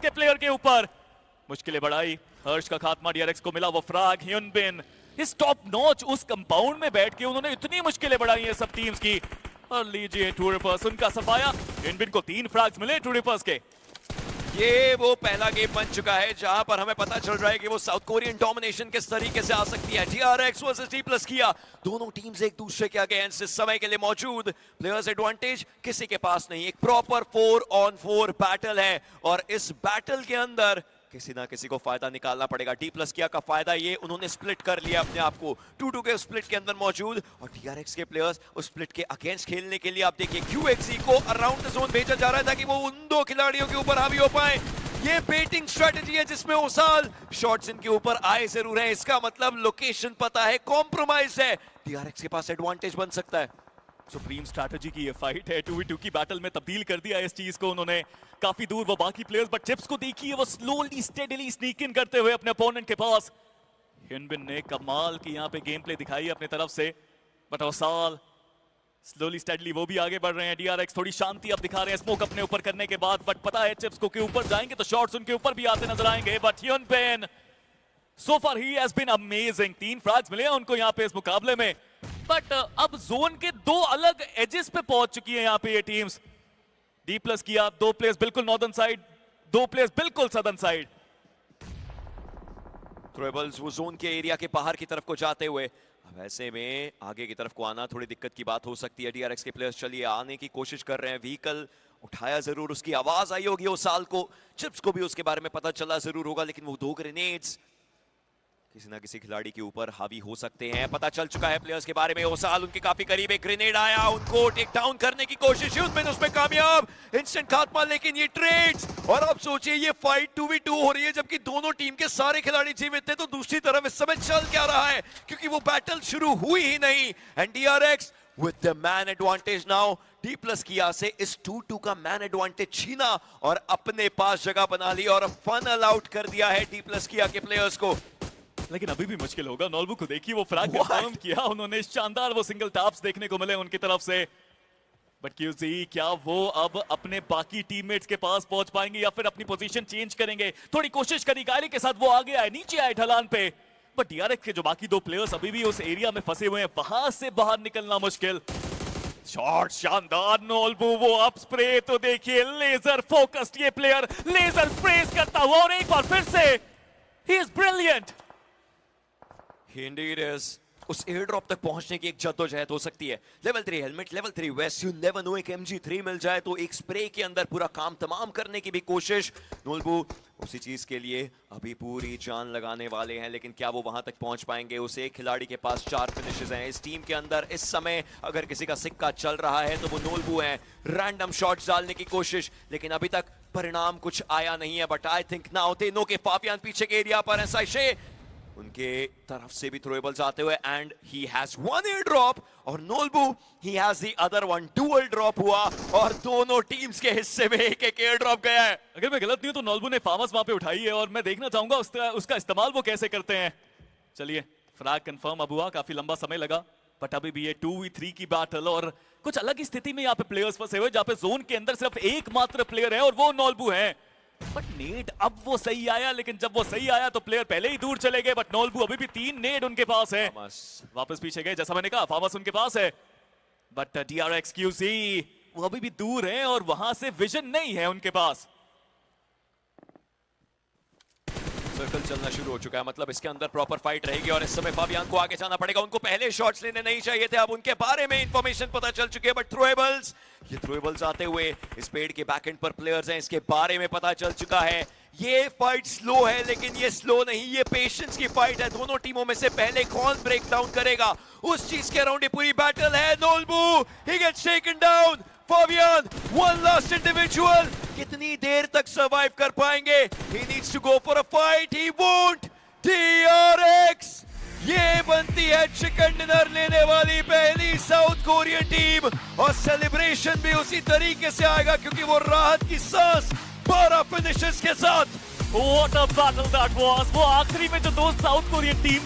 के प्लेयर के ऊपर। मुश्किलें बढ़ाई, हर्ष का खात्मा, डीआरएक्स को मिला वो फ्रैग। ह्यूनबिन इस टॉप नॉच उस कंपाउंड में बैठ के उन्होंने इतनी मुश्किलें बढ़ाई हैं सब टीम्स की। और लीजिए टूरिपर्स उनका सफाया, ह्यूनबिन को 3 फ्रैग्स मिले टूरिपर्स के। ये वो पहला गेम बन चुका है जहां पर हमें पता चल रहा है कि वो साउथ कोरियन डोमिनेशन किस तरीके से आ सकती है। डीआरएक्स वर्सेस D+ किया, दोनों टीम्स एक दूसरे के अगेंस्ट इस समय के लिए मौजूद। प्लेयर्स एडवांटेज किसी के पास नहीं, एक प्रॉपर 4-on-4 बैटल है और इस बैटल के अंदर किसी ना किसी को फायदा निकालना पड़ेगा। D+ किया का फायदा ये, उन्होंने स्प्लिट कर लिया अपने आप को, 2-2 के स्प्लिट के अंदर मौजूद। और डीआरएक्स के प्लेयर्स उस स्प्लिट के अगेंस्ट खेलने के लिए आप देखिए QXE को अराउंड द जोन भेजा जा रहा है ताकि वो उन 2 खिलाड़ियों के ऊपर हावी हो पाए। ये बेटिंग स्ट्रेटजी है जिसमें ओसाल शॉट्स इनके ऊपर आए जरूर है, इसका मतलब लोकेशन पता है, कॉम्प्रोमाइज है, डीआरएक्स के पास एडवांटेज बन सकता है। सुप्रीम स्ट्रैटेजी की ये फाइट है, 2v2 की बैटल में तब्दील कर दिया इस चीज को उन्होंने। काफी दूर वो बाकी प्लेयर्स, बट चिप्स को देखिए वो स्लोली स्टेडीली स्नीक इन करते हुए अपने अपोनेंट के पास। ह्यूनबिन ने कमाल की यहाँ पे गेम प्ले दिखाई अपने तरफ से, बट ओसाल स्लोली स्टेडली वो भी आगे बढ़ रहे हैं। डीआरएक्स थोड़ी शांति अब दिखा रहे हैं स्मोक अपने ऊपर करने के बाद, बट पता है चिप्स को के ऊपर जाएंगे तो शॉट्स उनके ऊपर भी आते नजर आएंगे। But Hyunbin so far he has been amazing, 3 frags मिले हैं उनको यहाँ पे इस मुकाबले में। बट अब जोन के 2 अलग एजेस पे पहुंच चुकी है यहाँ पे ये टीम्स। D+ किया, 2 प्लेयर्स बिल्कुल नॉर्दर्न साइड, 2 प्लेयर्स बिल्कुल सदर्न साइड। थ्रोएबल्स वो जोन के एरिया के बाहर की तरफ को जाते हुए, अब ऐसे में आगे की तरफ को आना थोड़ी दिक्कत की बात हो सकती है। डीआरएक्स के प्लेयर्स चलिए आने की कोशिश कर रहे हैं, व्हीकल उठाया जरूर, उसकी आवाज आई होगी ओसाल को, चिप्स को भी उसके बारे में पता चला जरूर होगा, लेकिन वो 2 ग्रेनेड्स किसी ना किसी खिलाड़ी के ऊपर हावी हो सकते हैं। पता चल चुका है प्लेयर्स के बारे में, ओसाल उनके काफी करीब, एक ग्रेनेड आया, उनको टेक डाउन करने की कोशिश, उसमें कामयाब, इंस्टेंट खात्मा। लेकिन ये ट्रेड्स, और अब सोचिए ये फाइट 2v2 हो रही है जबकि दोनों टीम के सारे खिलाड़ी जीवित थे, तो दूसरी तरफ इस समय चल क्या रहा है क्योंकि वो बैटल शुरू हुई ही नहीं। And DRX with the man advantage now, D+ किया से इस 2-2 का मैन एडवांटेज छीना और अपने पास जगह बना ली और फनल आउट कर दिया है D+ किया के प्लेयर्स को। लेकिन अभी भी मुश्किल होगा। नॉल्बू को देखिए वो फ्रैग कंफर्म किया उन्होंने, शानदार वो सिंगल टैप्स देखने को मिले उनकी तरफ से। बट QZ क्या वो अब अपने बाकी टीममेट्स के पास पहुंच पाएंगे या फिर अपनी पोजीशन चेंज करेंगे? थोड़ी कोशिश करी गायरी के साथ, वो आगे आए, नीचे आए ढलान पे, बट डीआरएक्स के जो बाकी 2 प्लेयर्स अभी भी उस एरिया में फंसे हुए हैं, वहां से बाहर निकलना मुश्किल। शॉट शानदार, नॉल्बू वो अप स्प्रे तो देखिए, लेजर फोकस्ड ये प्लेयर, लेजर स्प्रेस करता हुआ और एक बार फिर से he is brilliant. Indeed is. उस एयर ड्रॉप तक पहुंचने की एक जद्दोजहद हो सकती है। Level 3 helmet, level 3 vest, you never know, एक MG3 मिल जाए तो एक स्प्रे के अंदर पूरा काम तमाम करने की भी कोशिश। नोल्बू उसी चीज के लिए अभी पूरी जान लगाने वाले हैं, लेकिन क्या वो वहां तक पहुंच पाएंगे? उस एक खिलाड़ी के पास 4 फिनिशेस हैं इस टीम के अंदर। इस समय अगर किसी का सिक्का चल रहा है तो वो नोल्बू है। रैंडम शॉट्स डालने की कोशिश, लेकिन अभी तक परिणाम कुछ आया नहीं है। But I think now they know के फाबियान पीछे के एरिया पर है, साइशे उनके तरफ से भी थ्रोएबल्स आते हुए, and he has 1 air drop और Nolbu he has the other 1। Dual drop हुआ और दोनों टीम्स के हिस्से में एक एयर ड्रॉप गया है। अगर मैं गलत नहीं हूं तो नोल्बू ने फार्मस वहां पे उठाई है और मैं देखना चाहूंगा उसका इस्तेमाल वो कैसे करते हैं। चलिए फ्रैग कंफर्म अब हुआ, काफी लंबा समय लगा, बट अभी भी ये 2v3 की बैटल और कुछ अलग ही स्थिति में यहाँ पे प्लेयर्स फंसे हुए, जहाँ पे जोन के अंदर सिर्फ एकमात्र प्लेयर है और वो नोल्बू है। बट नेड अब वो सही आया, लेकिन जब वो सही आया तो प्लेयर पहले ही दूर चले गए। बट नोल्बू अभी भी 3 नेड उनके पास है, वापस पीछे गए, जैसा मैंने कहा फार्मस उनके पास है। बट डीआरएक्स QZ वो अभी भी दूर है और वहां से विजन नहीं है उनके पास। सर्कल चलना शुरू हो चुका है, मतलब इसके अंदर प्रॉपर फाइट रहेगी और इस समय फाबियान को आगे जाना पड़ेगा। उनको पहले शॉट्स लेने नहीं चाहिए थे, अब उनके बारे में इंफॉर्मेशन पता चल चुकी है। बट थ्रोएबल्स आते हुए इस पेड़ के बैक एंड पर प्लेयर्स हैं, इसके बारे में पता चल चुका है। ये फाइट स्लो है, लेकिन ये स्लो नहीं, ये पेशेंस की फाइट है। दोनों टीमों में से पहले कौन ब्रेक डाउन करेगा, उस चीज के अराउंड ये पूरी बैटल है। Nolbu he gets taken down, Fabian one last individual, कितनी देर तक सरवाइव कर पाएंगे? He needs to go for a fight, he won't। DRX ये बनती है चिकन डिनर लेने वाली पहली साउथ कोरियन टीम और सेलिब्रेशन भी उसी तरीके से आएगा क्योंकि वो राहत की सांस 12 फिनिशेस के साथ। What a battle that was! वो आखिरी में जो 2 साउथ कोरियन टीम